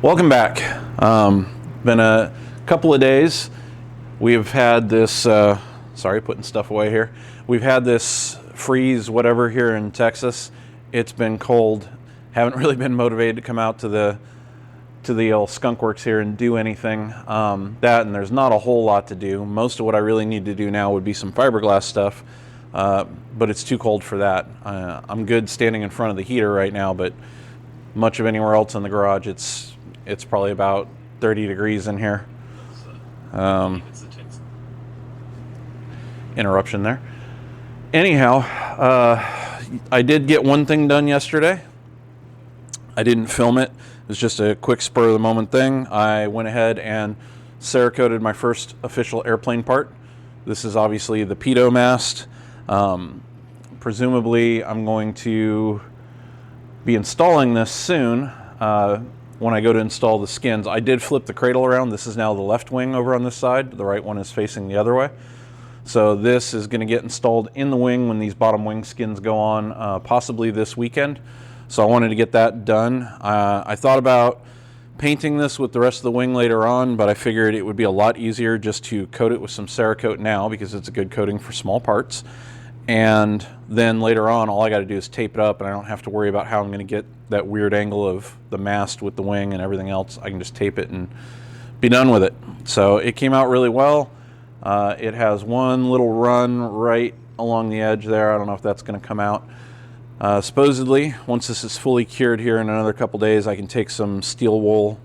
Welcome back. Been a couple of days. We've had this, sorry, putting stuff away here. We've had this freeze, whatever, here in Texas. It's been cold. Haven't really been motivated to come out to the old skunk works here and do anything. And there's not a whole lot to do. Most of what I really need to do now would be some fiberglass stuff, but it's too cold for that. I'm good standing in front of the heater right now, but much of anywhere else in the garage, it's probably about 30 degrees in here. Interruption there. Anyhow, I did get one thing done yesterday. I didn't film it. It was just a quick spur of the moment thing. I went ahead and Cerakoted my first official airplane part. This is obviously the pitot mast. Presumably I'm going to be installing this soon when I go to install the skins. I did flip the cradle around. This is now the left wing over on this side. The right one is facing the other way. So this is going to get installed in the wing when these bottom wing skins go on, possibly this weekend. So I wanted to get that done. I thought about painting this with the rest of the wing later on, but I figured it would be a lot easier just to coat it with some Cerakote now because it's a good coating for small parts. And then later on, all I got to do is tape it up, and I don't have to worry about how I'm going to get that weird angle of the mast with the wing and everything else. I can just tape it and be done with it. So it came out really well. It has one little run right along the edge there. I don't know if that's going to come out. Supposedly, once this is fully cured here in another couple days, I can take some steel wool,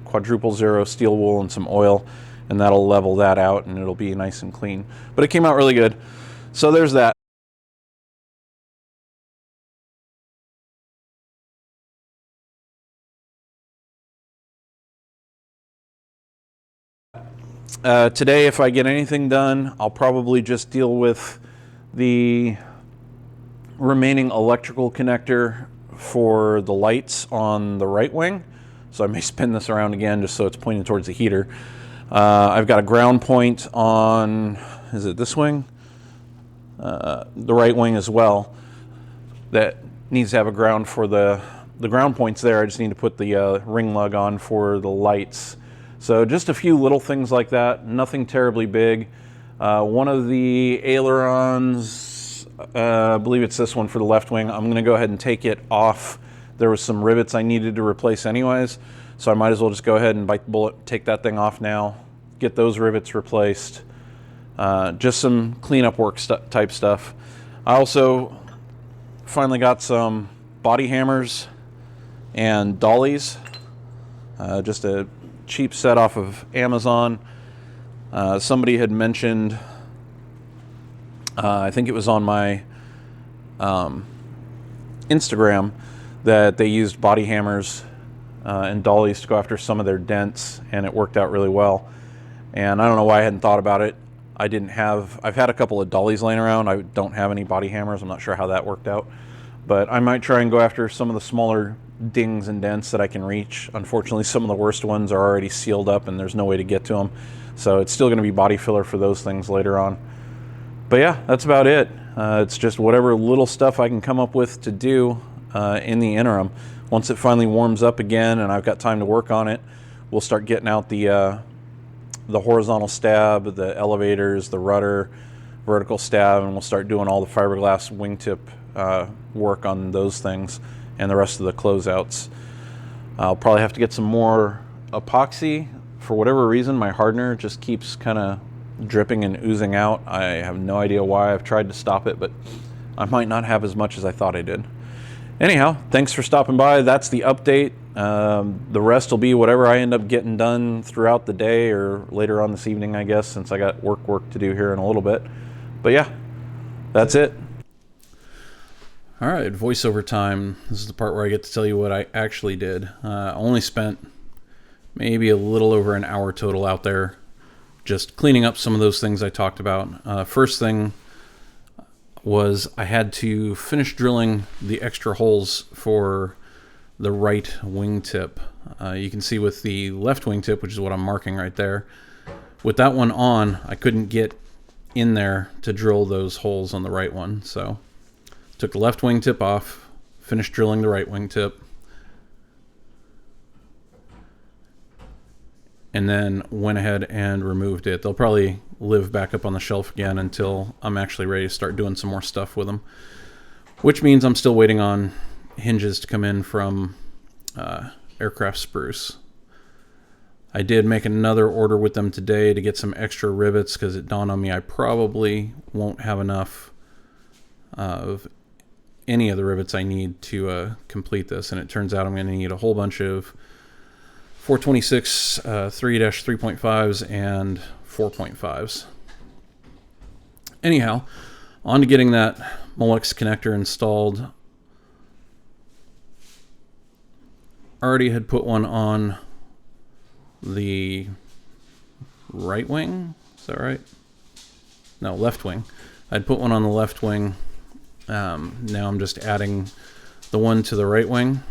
quadruple zero steel wool and some oil, and that'll level that out and it'll be nice and clean. But it came out really good. So there's that. Today, if I get anything done, I'll probably just deal with the remaining electrical connector for the lights on the right wing. So I may spin this around again just so it's pointing towards the heater. I've got a ground point on, is it this wing? The right wing as well. That needs to have a ground for the ground points there. I just need to put the ring lug on for the lights. So just a few little things like that, nothing terribly big. One of the ailerons, I believe it's this one for the left wing, I'm going to go ahead and take it off. There was some rivets I needed to replace anyways, so I might as well just go ahead and bite the bullet, take that thing off now, get those rivets replaced. Just some cleanup work type stuff. I also finally got some body hammers and dollies, just a cheap set off of Amazon. Somebody had mentioned, I think it was on my Instagram, that they used body hammers and dollies to go after some of their dents, and it worked out really well. And I don't know why I hadn't thought about it. I've had a couple of dollies laying around. I don't have any body hammers. I'm not sure how that worked out. But I might try and go after some of the smaller dings and dents that I can reach. Unfortunately, some of the worst ones are already sealed up and there's no way to get to them. So it's still going to be body filler for those things later on. But yeah, that's about it. It's just whatever little stuff I can come up with to do in the interim. Once it finally warms up again and I've got time to work on it, we'll start getting out the horizontal stab, the elevators, the rudder, vertical stab, and we'll start doing all the fiberglass wingtip work on those things and the rest of the closeouts. I'll probably have to get some more epoxy. For whatever reason, my hardener just keeps kind of dripping and oozing out. I have no idea why. I've tried to stop it, but I might not have as much as I thought I did. Anyhow, thanks for stopping by. That's the update. The rest will be whatever I end up getting done throughout the day or later on this evening, I guess, since I got work to do here in a little bit. But yeah, that's it. All right, voiceover time. This is the part where I get to tell you what I actually did. I only spent maybe a little over an hour total out there just cleaning up some of those things I talked about. First thing was I had to finish drilling the extra holes for the right wingtip. You can see with the left wingtip, which is what I'm marking right there, with that one on, I couldn't get in there to drill those holes on the right one. So took the left wingtip off, finished drilling the right wingtip, and then went ahead and removed it. They'll probably live back up on the shelf again until I'm actually ready to start doing some more stuff with them, which means I'm still waiting on hinges to come in from Aircraft Spruce. I did make another order with them today to get some extra rivets because it dawned on me I probably won't have enough of any of the rivets I need to complete this, and it turns out I'm going to need a whole bunch of 426 3-3.5s and 4.5s. Anyhow, on to getting that molex connector installed. Already had put one on the right wing. Is that right? No, left wing. I'd put one on the left wing. Now I'm just adding the one to the right wing.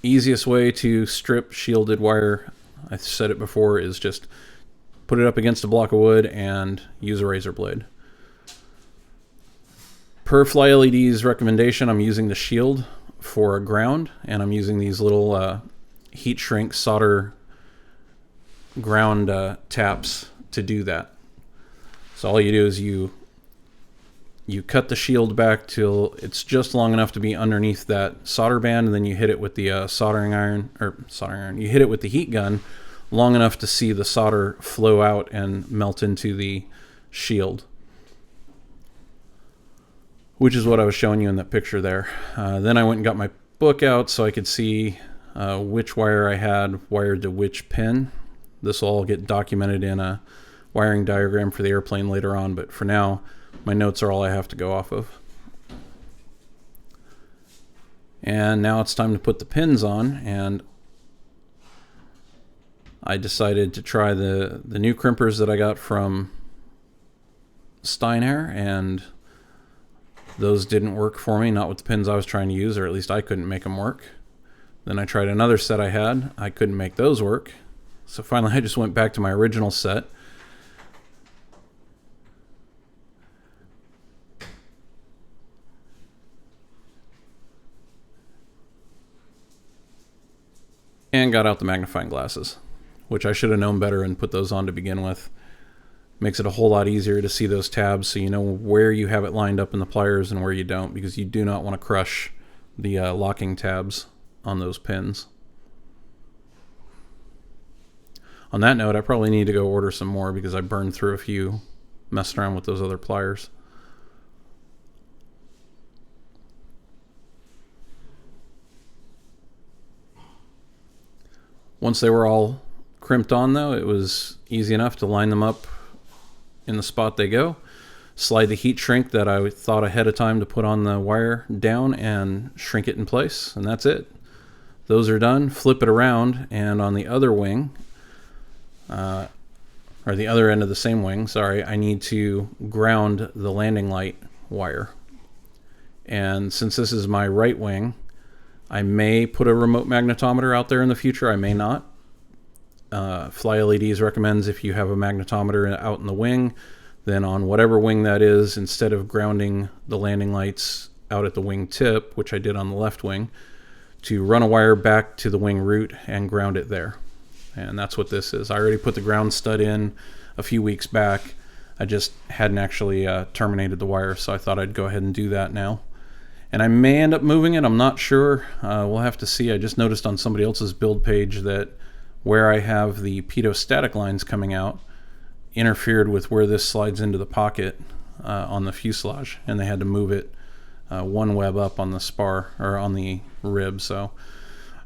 Easiest way to strip shielded wire, I said it before, is just put it up against a block of wood and use a razor blade. Per Fly LED's recommendation, I'm using the shield for a ground, and I'm using these little heat shrink solder ground taps to do that. So all you do is you cut the shield back till it's just long enough to be underneath that solder band, and then you hit it with the soldering iron. You hit it with the heat gun long enough to see the solder flow out and melt into the shield, which is what I was showing you in that picture there. Then I went and got my book out so I could see which wire I had wired to which pin. This will all get documented in a wiring diagram for the airplane later on, but for now, my notes are all I have to go off of. And now it's time to put the pins on, and I decided to try the new crimpers that I got from Steinair, and those didn't work for me, not with the pins I was trying to use, or at least I couldn't make them work. Then I tried another set I had. I couldn't make those work. So finally I just went back to my original set. And got out the magnifying glasses, which I should have known better and put those on to begin with. Makes it a whole lot easier to see those tabs so you know where you have it lined up in the pliers and where you don't, because you do not want to crush the locking tabs on those pins. On that note, I probably need to go order some more because I burned through a few messing around with those other pliers. Once they were all crimped on, though, it was easy enough to line them up in the spot they go, slide the heat shrink that I thought ahead of time to put on the wire down, and shrink it in place, and that's it. Those are done. Flip it around, and on the other wing, or the other end of the same wing, sorry, I need to ground the landing light wire. And since this is my right wing, I may put a remote magnetometer out there in the future. I may not. Fly LEDs recommends if you have a magnetometer out in the wing, then on whatever wing that is, instead of grounding the landing lights out at the wing tip, which I did on the left wing, to run a wire back to the wing root and ground it there. And that's what this is. I already put the ground stud in a few weeks back. I just hadn't actually terminated the wire, so I thought I'd go ahead and do that now. And I may end up moving it. I'm not sure. We'll have to see. I just noticed on somebody else's build page that where I have the pitot static lines coming out interfered with where this slides into the pocket on the fuselage, and they had to move it one web up on the spar, or on the rib. So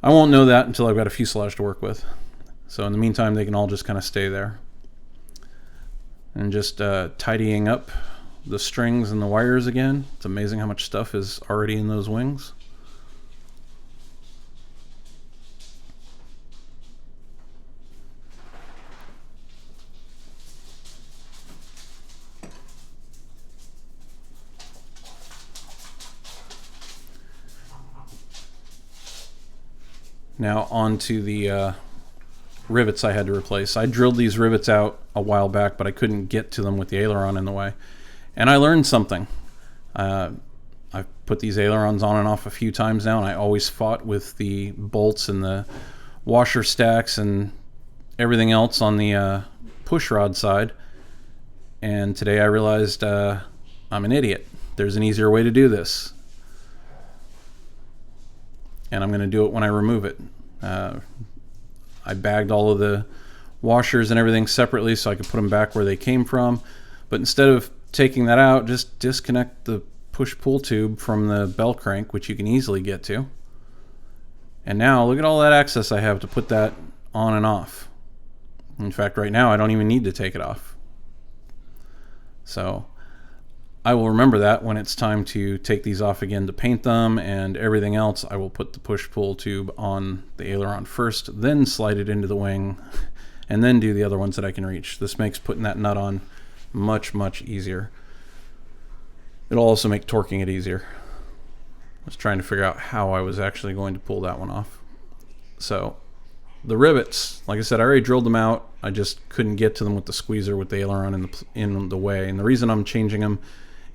I won't know that until I've got a fuselage to work with. So in the meantime, they can all just kind of stay there. And just tidying up the strings and the wires again. It's amazing how much stuff is already in those wings. Now onto the rivets I had to replace. I drilled these rivets out a while back, but I couldn't get to them with the aileron in the way. And I learned something. I've put these ailerons on and off a few times now, and I always fought with the bolts and the washer stacks and everything else on the push rod side. And today I realized I'm an idiot. There's an easier way to do this. And I'm going to do it when I remove it. I bagged all of the washers and everything separately so I could put them back where they came from. But instead of taking that out, just disconnect the push-pull tube from the bell crank, which you can easily get to. And now look at all that access I have to put that on and off. In fact, right now I don't even need to take it off. So I will remember that when it's time to take these off again to paint them and everything else. I will put the push-pull tube on the aileron first, then slide it into the wing, and then do the other ones that I can reach. This makes putting that nut on much, much easier. It'll also make torquing it easier. I was trying to figure out how I was actually going to pull that one off. So the rivets, like I said, I already drilled them out. I just couldn't get to them with the squeezer with the aileron in the way. And the reason I'm changing them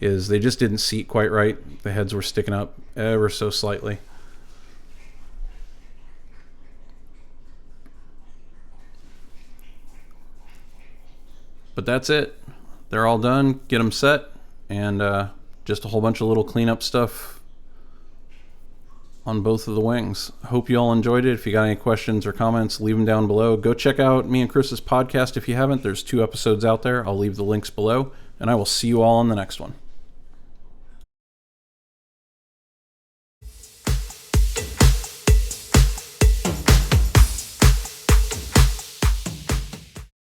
is they just didn't seat quite right. The heads were sticking up ever so slightly. But that's it. They're all done. Get them set, and just a whole bunch of little cleanup stuff on both of the wings. Hope you all enjoyed it. If you got any questions or comments, leave them down below. Go check out me and Chris's podcast if you haven't. There's 2 episodes out there. I'll leave the links below, and I will see you all on the next one.